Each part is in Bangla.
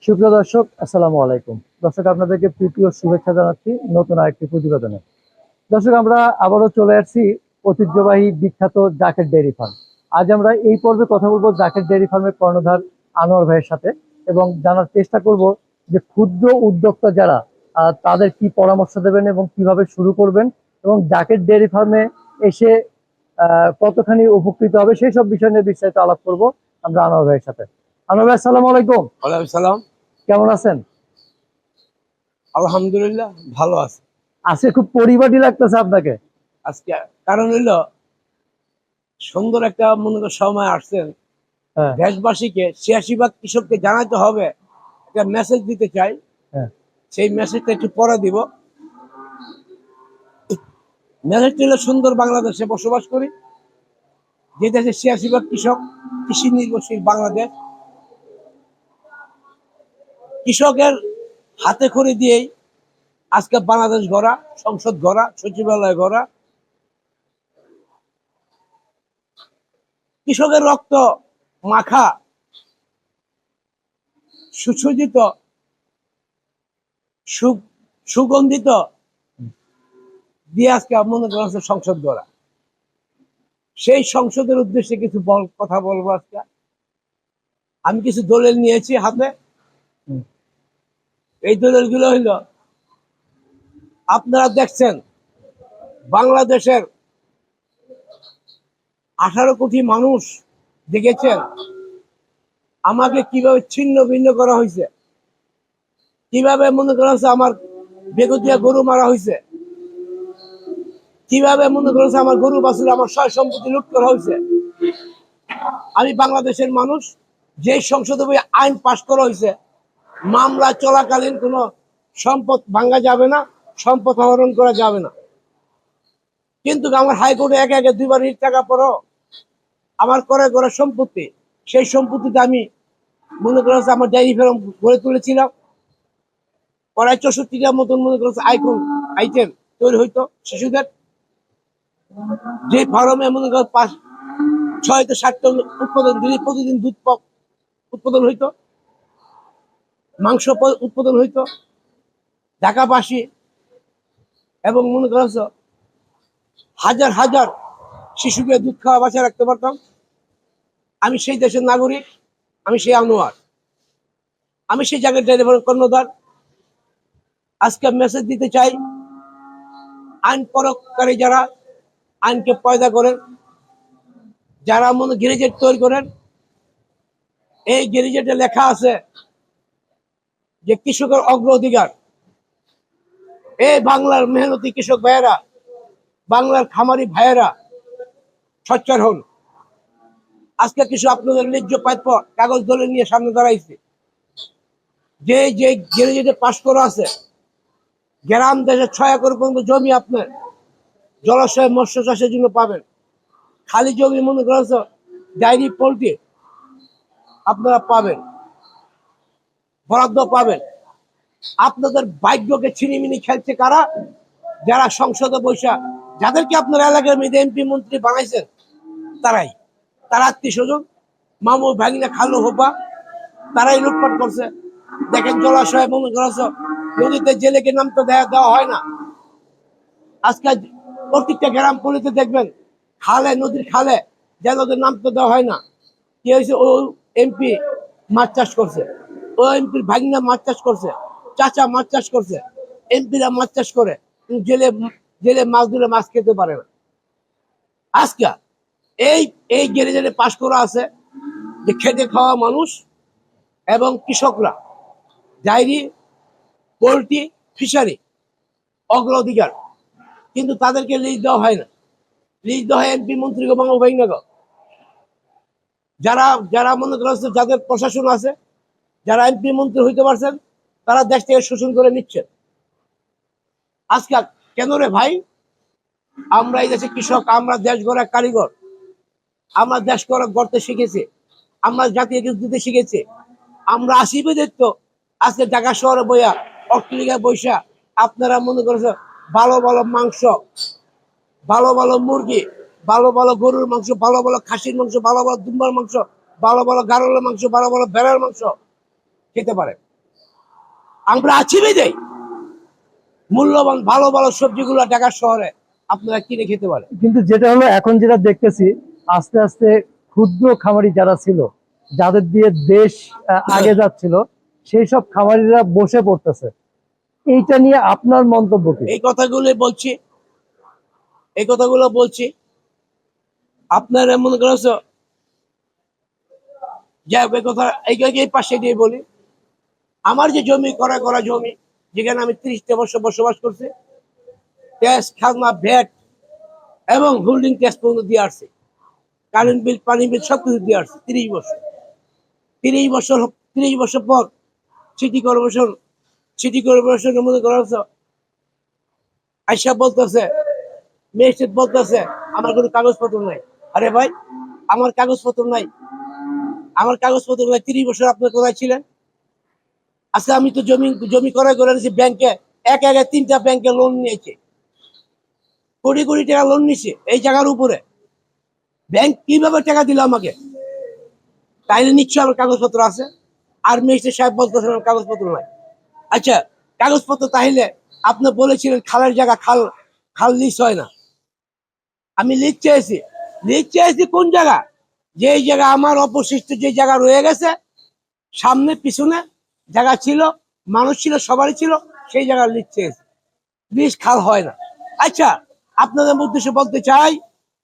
সুপ্রিয় দর্শক, আসসালামু আলাইকুম। দর্শক, আপনাদেরকে প্রীতি ও শুভেচ্ছা জানাচ্ছি নতুন আরেকটি প্রতিবেদনে। দর্শক, আমরা আবারও চলে আসছি ঐতিহ্যবাহী বিখ্যাত জাকের ডেইরি ফার্ম। আজ আমরা এই পর্বে কথা বলবো জাকের ডেইরি ফার্মের কর্ণধার আনোয়ার ভাইয়ের সাথে, এবং জানার চেষ্টা করব যে ক্ষুদ্র উদ্যোক্তা যারা তাদের কি পরামর্শ দেবেন এবং কিভাবে শুরু করবেন, এবং জাকের ডেইরি ফার্মে এসে কতখানি উপকৃত হবে সেই সব বিষয় নিয়ে বিস্তারিত আলাপ করব আমরা আনোয়ার ভাইয়ের সাথে। আনোয়ার ভাই, আসসালামু আলাইকুম। ওয়ালাইকুম সালাম। কেমন আছেন? আলহামদুলিল্লাহ ভালো আছে। আজকে খুব পরিপাটি লাগতেছে আপনাকে। আজকে কারণ হইলো সুন্দর একটা মনে করো সময় আসছেন। হ্যাঁ, দেশবাসীকে ৮৬ ভাগ কৃষককে জানাতে হবে, একটা মেসেজ দিতে চাই। হ্যাঁ, সেই মেসেজটা একটু পরে দিব। মেসেজটা হলো সুন্দর বাংলাদেশে বসবাস করি, যে দেশে ৮৬ ভাগ কৃষক, কৃষি নির্ভরশীল বাংলাদেশ। কৃষকের হাতে খড়ি দিয়েই আজকে বাংলাদেশ গড়া, সংসদ গড়া, সচিবালয় গড়া। কৃষকের রক্ত মাখা সুসজ্জিত সুগন্ধিত দিয়ে আজকে মনে করা হচ্ছে সংসদ গড়া। সেই সংসদের উদ্দেশ্যে কিছু কথা বলবো আজকে। আমি কিছু দলিল নিয়েছি হাতে। হুম, এই দলিল গুলো হইল, আপনারা দেখছেন বাংলাদেশের 18 কোটি মানুষ দেখেছেন আমাকে কিভাবে ছিন্ন ভিন্ন করা হয়েছে, কিভাবে মনে করা হচ্ছে আমার বেগুতিয়া গরু মারা হয়েছে, কিভাবে মনে করেছে আমার গরু বাছুর, আমার সয় সম্পত্তি লুট করা হয়েছে। আমি বাংলাদেশের মানুষ, যে সংসদে আইন পাশ করা হয়েছে, মামলা চলাকালীন কোনো সম্পদ ভাঙ্গা যাবে না, সম্পদ হরণ করা যাবে না। কিন্তু আমার হাইকোর্টে একে একে দুইবার রিট টাকা পরও আমার করে করা সম্পত্তি, সেই সম্পত্তিতে আমি মনে করেছে আমার ডায়েরি ফার্ম গড়ে তুলেছিলাম। প্রায় 64টার মতন মনে করেছে আইটেম তৈরি হইতো শিশুদের, যে ফার্মে মনে করো 6 থেকে 7 টন উৎপাদন, প্রতিদিন দুধ উৎপাদন হইতো, মাংস উৎপাদন হইতো। ঢাকাবাসী এবং মনে করছ হাজার হাজার শিশুকে দুধ খাওয়া বাঁচিয়ে রাখতে পারতাম। আমি সেই দেশের নাগরিক, আমি সেই আনোয়ার, আমি সেই জায়গায় ডেলিভারি কর্ণধার। আজকে মেসেজ দিতে চাই, আইন প্রয়োগকারী যারা আইনকে পয়দা করেন, যারা মনে গেজেট তৈরি করেন, এই গেজেটে লেখা আছে যে কৃষকের অগ্রাধিকার। এই বাংলার মেহনতি কৃষক ভাইয়েরা, বাংলার খামারি ভাইয়েরা সচ্চার হন। আজকে কিছু আপনাদের ন্যায্য প্রাপ্য কাগজ দলে নিয়ে সামনে দাঁড়াইছে, যে যে গেজেটে পাশ করা আছে, গ্রাম দেশে 6 একর পর্যন্ত জমি আপনার জলাশয় মৎস্য চাষের জন্য পাবেন। খালি জমি মনে করেছ ডায়েরি পোল্ট্রি আপনারা পাবেন, বরাদ্দ পাবেন। আপনাদের ভাগ্যকে ছিনিমিনি খেলছে কারা? যারা সংসদে বৈশা, যাদেরকে আপনার এলাকার মধ্যে এমপি মন্ত্রী বানাইছেন, তারাই, তার আত্মীয় স্বজন, মামু ভাগিনা খালু হোপা, তারাই লুটপাট করছে। দেখেন জলাশয় মনে করেছ নদীতে জেলেকে নামতে দেওয়া হয় না। আজকে প্রত্যেকটা গ্রাম পল্লীতে দেখবেন খালে, নদীর খালে জেলেদের নামতে দেওয়া হয় না। কি হয়েছে? ও এমপি মাছ চাষ করছে, ও এমপির ভাগিনা মাছ চাষ করছে, চাচা মাছ চাষ করছে, এমপিরা মাছ চাষ করে, কিন্তু জেলে জেলে মাছ ধরে মাছ খেতে পারে না। আজকে এই এই গেজেটে পাশ করা আছে যে খেটে খাওয়া মানুষ এবং কৃষকরা ডায়েরি, পোল্ট্রি, ফিশারি অগ্রাধিকার, কিন্তু তাদেরকে লিজ দেওয়া হয় না। লিজ দেওয়া হয় এমপি মন্ত্রীকে, বাংলা ভাইনাকে। যারা যারা মনে করছে, যাদের প্রশাসন আছে, যারা এমপি মন্ত্রী হইতে পারছেন, তারা দেশ থেকে শোষণ করে নিচ্ছেন। আজকে কেন রে ভাই? আমরা এই দেশে কৃষক, আমরা দেশ গড়া কারিগর, আমরা দেশ গড়তে শিখেছি, আমরা জাতীয় কিছু দিতে শিখেছি। আমরা আসিবে দেখতো আজকে ঢাকা শহরে বইয়া, অট্টালিকায় বৈশা আপনারা মনে করছেন ভালো ভালো মাংস, ভালো ভালো মুরগি, ভালো ভালো গরুর মাংস, ভালো ভালো খাসির মাংস, ভালো ভালো দুম্বার মাংস, ভালো ভালো গারলের মাংস, ভালো ভালো ভেড়ার মাংস খেতে পারে। আমরা আছি দেই মূল্যবান ভালো ভালো সবজিগুলো ঢাকা শহরে আপনারা কিনে খেতে পারেন। কিন্তু যেটা হলো এখন যেটা দেখতেছি, আস্তে আস্তে ক্ষুদ্র খামারি যারা ছিল, যাদের দিয়ে দেশ আগে যাচ্ছিল, সেই সব খামারিরা বসে পড়তেছে। এইটা নিয়ে আপনার মন্তব্য কি? এই কথাগুলো বলছি আপনারা মনে করেছো যে এই পাশে দিয়ে বলি, আমার যে জমি করা করা জমি, যেখানে আমি 30টা বছর বসবাস করছি, ট্যাক্স খাজনা ভ্যাট এবং হোল্ডিং ট্যাক্স পর্যন্ত দিয়ে আসছে, কারেন্ট বিল পানি বিল সবকিছু দিয়ে আসছে 30 বছর। 30 বছর পর সিটি কর্পোরেশন মনে করেছো আইসা বলতেছে, ম্যাজিস্ট্রেট বলতেছে আমার কোনো কাগজপত্র নাই। আরে ভাই, আমার কাগজপত্র নাই, 30 বছর আপনি কোথায় ছিলেন? আজকে আমি তো জমি ক্রয় করে নিয়েছি ব্যাংকে, একে 3টা ব্যাংকে লোন নিয়েছে, কোটি কোটি টাকা লোন নিছে এই জায়গার উপরে। ব্যাংক কিভাবে টাকা দিল আমাকে? তাইলে নিশ্চয় আমার কাগজপত্র আছে। আর ম্যাজিস্ট্রেট সাহেব বলতেছেন আমার কাগজপত্র নাই। আচ্ছা, কাগজপত্র তাহলে আপনি বলেছিলেন খালের জায়গা, খাল খাল লিজ হয় না। আমি লিজ চেয়েছি কোন জায়গা? যে জায়গা আমার অবশিষ্ট যে জায়গা রয়ে গেছে, সামনে পিছনে জায়গা ছিল, মানুষ ছিল, সবারই ছিল, সেই জায়গার লিজ চেয়েছি। লিজ খাল হয় না। আচ্ছা, আপনাদের উদ্দেশ্যে বলতে চাই,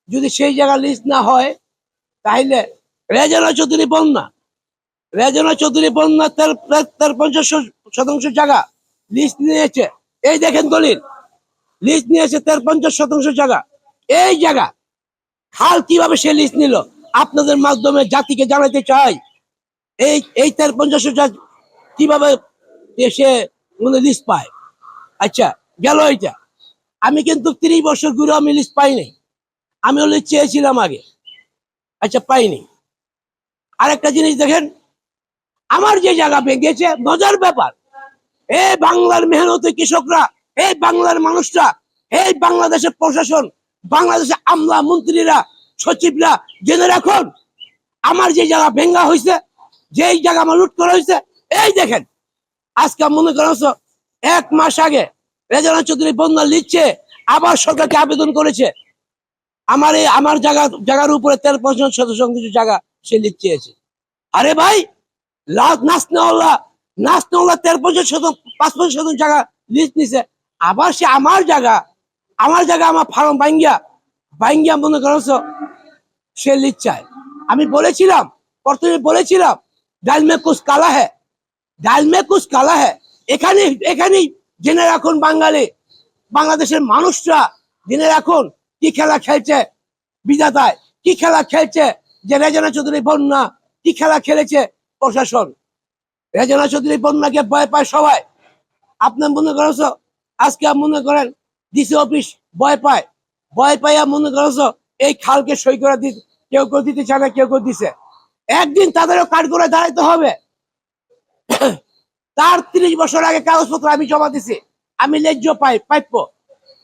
যদি সেই জায়গা লিজ না হয়, তাহলে রেজানা চৌধুরী বন্যা তার 50% জায়গা লিজ নিয়েছে। এই দেখেন দলিল, লিজ নিয়েছে তার 50% জায়গা। এই জায়গা খাল কিভাবে সে লিজ নিল? আপনাদের মাধ্যমে জাতিকে জানাতে চাই, এই তার 50 কিভাবে সে লিজ পায়। আচ্ছা, গেল এইটা। আমি কিন্তু 30 বছর ঘুরে আমি লিজ পাই নাই, আমি লিজ চেয়েছিলাম আগে। আচ্ছা, পাইনি। আরেকটা জিনিস দেখেন, আমার যে জায়গা ভেঙেছে, মজার ব্যাপার, এই বাংলার মেহনতি কৃষকরা, এই বাংলার মানুষরা, এই বাংলাদেশের প্রশাসন, বাংলাদেশের আমলা মন্ত্রীরা, সচিবরা জেনে রাখুন, আমার যে জায়গা ভেঙ্গা হয়েছে, যেই জায়গা আমার লুট করা হয়েছে, এই দেখেন। আজকে মনে করেন 1 মাস আগে রেজানা চৌধুরী বন্যা লিখছে, আবার সরকারকে আবেদন করেছে আমার জায়গার উপরে 13% জায়গা সে লিখছে। আরে ভাই, নাচনেওয়ালা 5% জায়গা লিজ নিছে, আবার সে আমার জায়গা আমার ফার্ম ভাঙ্গিয়া মনে করছো সে লিজ চায়। আমি প্রথমে বলেছিলাম ডাল মে কুছ কালা হ্যাঁ। এখানেই জেনে রাখুন, বাংলাদেশের মানুষরা জেনে রাখুন, কি খেলা খেলছে বিধাতায়, কি খেলা খেলছে যে রেজানা চৌধুরী বন্যা, কি খেলা খেলেছে প্রশাসন। রেজানা চৌধুরী বন্যাকে ভয় পায় সবাই। আপনার মনে করেছ আজকে মনে করেন ডিসি অফিস ভয় পাইয়া মনে করেছ এই খালকে সই করে কেউ দিতে চায় না, কেউ দিছে। একদিন তাদেরও কাঠ করে দাঁড়াইতে হবে। তার 30 বছর আগে কাগজপত্র আমি জমা দিছি, আমি ন্যায্য প্রাপ্য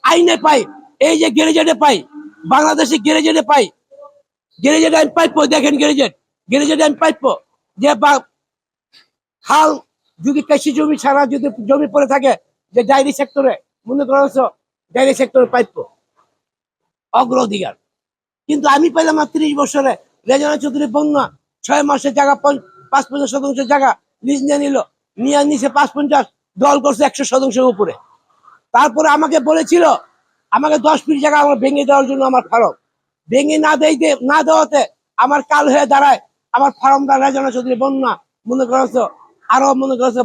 আইনে পাই, এই যে গ্যারেজেটে পাই, বাংলাদেশে গ্যারেজেটে পাই, গ্যারেজেটে আমি প্রাপ্য। দেখেন গ্যারেজেটে আমি প্রাপ্য যে খাল যদি কৃষি জমি ছাড়া যদি জমি পড়ে থাকে, যে ডায়েরি সেক্টরে মনে করছো ডায়েরি সেক্টরে প্রাপ্য অগ্রাধিকার। কিন্তু আমি পাইলাম না 30 বছরে। রেজানা চৌধুরী বন্যা 6 মাসের জায়গা 55% জায়গা লিজ নিয়ে নিছে 550, দল করছে 100% উপরে। তারপরে আমাকে বলেছিল আমাকে 10 ফিট জায়গা আমার ভেঙে দেওয়ার জন্য, আমার ফার্ম ভেঙে না দেওয়াতে আমার কাল হয়ে দাঁড়ায় আমার ফার্মটা। রেজানা চৌধুরী বন্যা মনে করছো আরো মনে করছো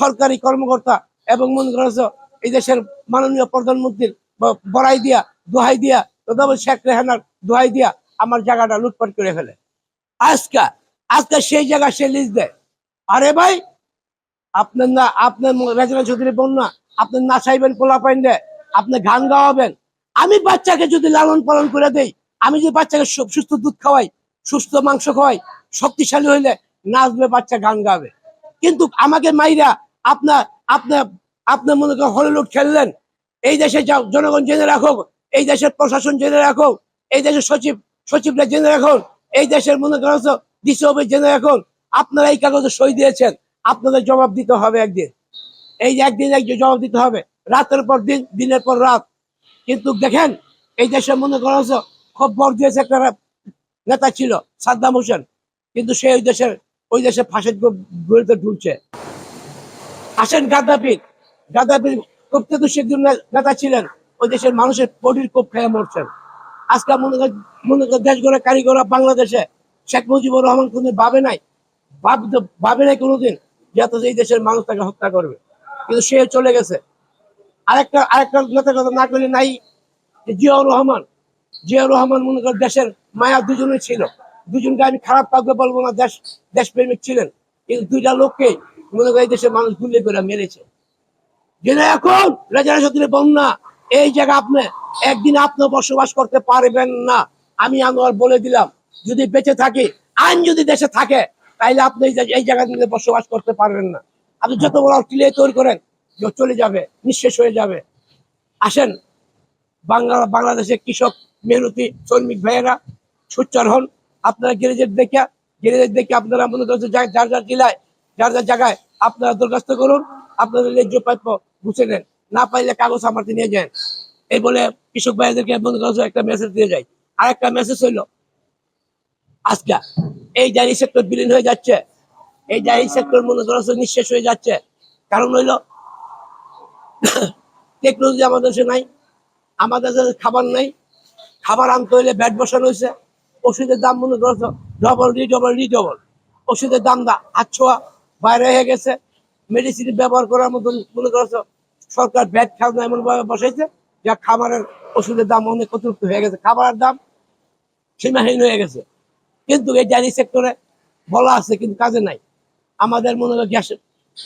সরকারি কর্মকর্তা এবং মনে করছো এই দেশের মাননীয় প্রধানমন্ত্রীর দোহাই দিয়া শেখ রেহানার দোহাই দিয়া আমার জায়গাটা লুটপাট করে ফেলে। আজকে সেই জায়গা সে লিজ দেয়। আরে ভাই, আপনার রেজানা চৌধুরী বন্যা, আপনি নাচাইবেন, পোলা পাইন দেয়, আপনি গান গাওয়াবেন। আমি বাচ্চাকে যদি লালন পালন করে দেই, আমি যদি বাচ্চাকে সুস্থ দুধ খাওয়াই, সুস্থ মাংস খাওয়াই, শক্তিশালী হইলে নাচবে বাচ্চা, গান গাবে। কিন্তু আমাকে মাইরা আপনার আপনার আপনার মনে করেন হলিউড খেললেন। এই দেশের জনগণ জেনে রাখুক, এই দেশের প্রশাসন জেনে রাখুক, এই দেশের সচিবরা জেনে রাখুন, এই দেশের মনে করেন ডিসি অফিস জেনে রাখুন, আপনারা এই কাগজে সই দিয়েছেন, আপনাদের জবাব দিতে হবে একদিন। এই যে একদিন একজন জবাব দিতে হবে, রাতের পর দিন, দিনের পর রাত। কিন্তু দেখেন এই দেশে মনে করা হচ্ছে খুব বর্জিয়াস একটা নেতা ছিল সাদ্দাম হোসেন, কিন্তু সে ওই দেশে ফাঁসের গড়িতে ঢুলছে। আসেন গাদ্দাফির খুব তেজস্বী নেতা ছিলেন, ওই দেশের মানুষের বডির কোপ খেয়ে মরছেন। আজকে মনে করেন দেশ গড়ে কারিগররা বাংলাদেশে শেখ মুজিবুর রহমান কোনদিন ভাবে নাই কোনোদিন যাতে এই দেশের মানুষ তাকে হত্যা করবে, কিন্তু সে চলে গেছে। আরেকটা নেতার কথা না করলে নাই, যে জিয়াউর রহমান মনে করেন দেশের মায়া দুজনেই ছিল। দুজনকে আমি খারাপ কাউকে বলবো না, দেশপ্রেমিক ছিলেন, কিন্তু দুইটা লোককে মনে করেন এই দেশের মানুষ গুলি করে মেরেছে। যেটা এখন রেজারেশনের বন্যা, এই জায়গা আপনি একদিন আপনি বসবাস করতে পারবেন না। আমি আনোয়ার বলে দিলাম, যদি বেঁচে থাকি, আইন যদি দেশে থাকে, তাইলে আপনি এই জায়গা নিয়ে বসবাস করতে পারবেন না। আপনি যত বড় টিলে তৈরি করেন, চলে যাবে, নিঃশেষ হয়ে যাবে। আসেন বাংলাদেশের কৃষক মেহনতি শ্রমিক ভাইয়েরা সোচ্চার হন। আপনারা গ্যারেজের দেখে আপনারা মনে করছেন যার যার জেলায় যার যার জায়গায় আপনারা দরখাস্ত করুন, আপনাদের ন্যায্য প্রাপ্য বুঝে নেন, না পাইলে কাগজ আমাকে নিয়ে যান। এই বলে কৃষক ভাইদেরকে মনে করছে একটা মেসেজ দিয়ে যায়। আর একটা মেসেজ হইলো, আজকে এই ডায়েরি সেক্টর বিলীন হয়ে যাচ্ছে, এই ডায়েরি সেক্টর মনে করছে নিঃশেষ হয়ে যাচ্ছে। কারণ হইলো টেকনোলজি আমাদের দেশে নাই, আমাদের দেশে খাবার নাই, খাবার আনতে হইলে ব্যাট বসানো হয়েছে। ওষুধের দাম মনে করছো রিডবল, ওষুধের দাম হাত ছোঁয়া বাইরে হয়ে গেছে। মেডিসিন ব্যবহার করার মতন মনে করছো সরকার ব্যাট খাওয়া এমন ভাবে বসাইছে, যা খাবারের ওষুধের দাম অনেক অতিরিক্ত হয়ে গেছে, খাবারের দাম সীমাহীন হয়ে গেছে। কিন্তু এই ডায়েরি সেক্টরে বলা আছে, কিন্তু কাজে নাই। আমাদের মনে হয়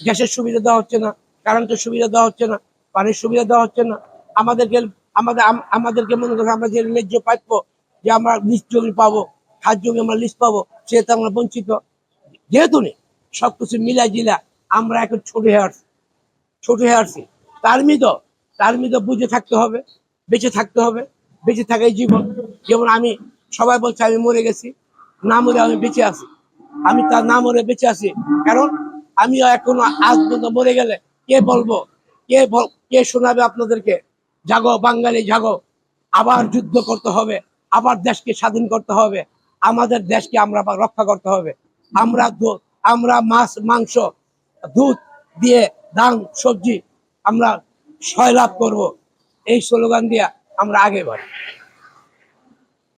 গ্যাসের সুবিধা দেওয়া হচ্ছে না, কারেন্টের সুবিধা দেওয়া হচ্ছে না, পানির সুবিধা দেওয়া হচ্ছে না। আমাদেরকে মনে করেন আমরা যে ন্যায্য প্রাপ্য, যে আমরা লিজ জমি পাবো, খাস জমি আমরা লিজ পাবো, সেটা আমরা বঞ্চিত। যেহেতু নেই, সবকিছু মিলা জিলা আমরা এখন ছোট হয়ে আসছি। তার মধ্যে বুঝে থাকতে হবে, বেঁচে থাকতে হবে। বেঁচে থাকাই জীবন। যেমন আমি, সবাই বলছে আমি মরে গেছি, না মরে আমি বেঁচে আছি। আমি তার না মরে বেঁচে আছি, কারণ আমিও এখনো আজ পর্যন্ত মরে গেলে কে শোনাবে আপনাদেরকে, জাগো বাঙালি জাগো, আবার যুদ্ধ করতে হবে, আবার দেশকে স্বাধীন করতে হবে, আমাদের দেশকে আমরা আবার রক্ষা করতে হবে। আমরা মাছ মাংস দুধ দিয়ে ধান সবজি আমরা সয়লাভ করব, এই স্লোগান দিয়ে আমরা আগে বাড়ি।